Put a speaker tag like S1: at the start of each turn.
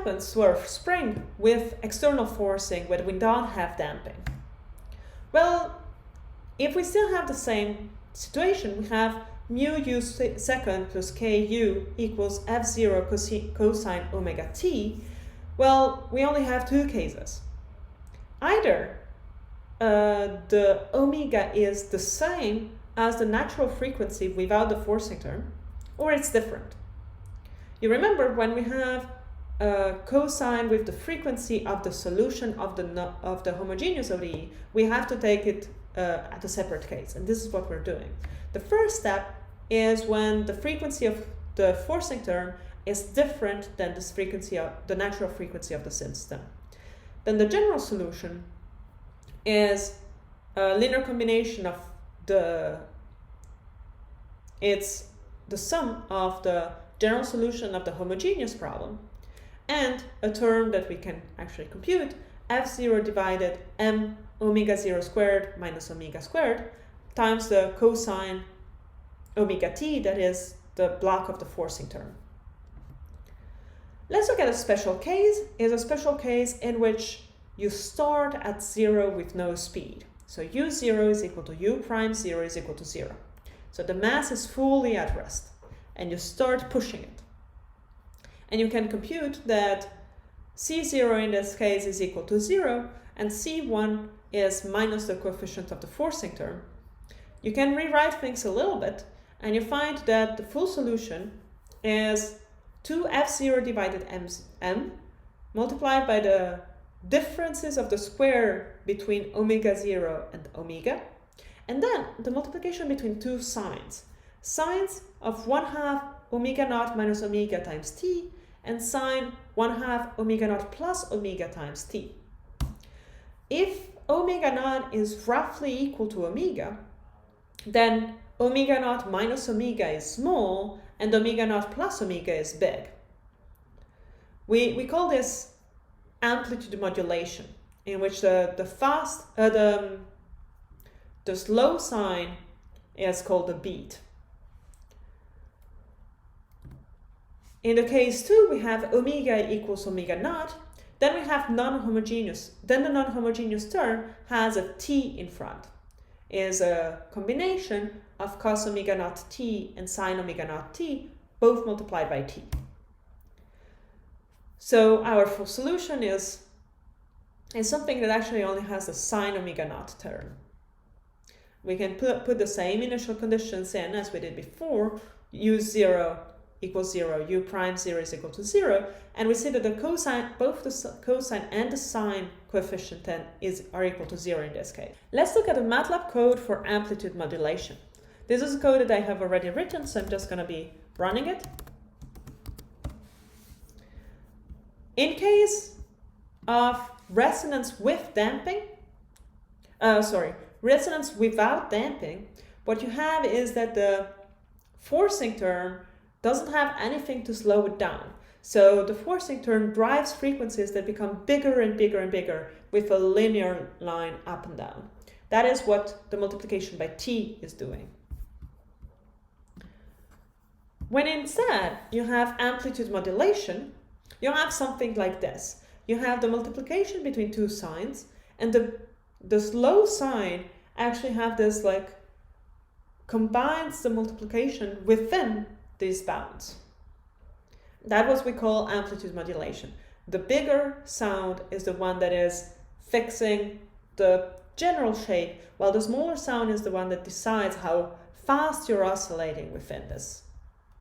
S1: happens to our spring with external forcing when we don't have damping? Well, if we still have the same situation, we have mu u second plus ku equals f0 cosine omega t. Well, we only have two cases. Either the omega is the same as the natural frequency without the forcing term, or it's different. You remember when we have cosine with the frequency of the solution of the homogeneous ODE, we have to take it at a separate case, and this is what we're doing. The first step is when the frequency of the forcing term is different than this frequency of the natural frequency of the system. Then the general solution is a linear combination of it's the sum of the general solution of the homogeneous problem and a term that we can actually compute, f0 divided m omega 0 squared minus omega squared times the cosine omega t, that is the block of the forcing term. Let's look at a special case. It's a special case in which you start at 0 with no speed. So u0 is equal to u prime 0 is equal to 0. So the mass is fully at rest, and you start pushing it. And you can compute that c0 in this case is equal to 0, and c1 is minus the coefficient of the forcing term. You can rewrite things a little bit, and you find that the full solution is 2f0 divided m multiplied by the differences of the square between omega 0 and omega, and then the multiplication between two sines. Sines of 1/2 omega naught minus omega times t, and sine 1/2 omega naught plus omega times t. If omega naught is roughly equal to omega, then omega naught minus omega is small, and omega naught plus omega is big. We call this amplitude modulation, in which the slow sign is called the beat. In the case 2, we have omega equals omega naught. Then we have non-homogeneous. Then the non-homogeneous term has a t in front. It is a combination of cos omega naught t and sine omega naught t, both multiplied by t. So our full solution is something that actually only has a sine omega naught term. We can put the same initial conditions in as we did before, u0 equals 0, u prime 0 is equal to 0, and we see that the cosine, both the cosine and the sine coefficient then are equal to 0 in this case. Let's look at the MATLAB code for amplitude modulation. This is a code that I have already written, so I'm just going to be running it. In case of resonance with damping, resonance without damping, what you have is that the forcing term doesn't have anything to slow it down. So the forcing term drives frequencies that become bigger and bigger and bigger with a linear line up and down. That is what the multiplication by t is doing. When instead you have amplitude modulation, you have something like this. You have the multiplication between two sines, and the slow sign actually have this like combines the multiplication within these bounds. That what we call amplitude modulation. The bigger sound is the one that is fixing the general shape, while the smaller sound is the one that decides how fast you're oscillating within this.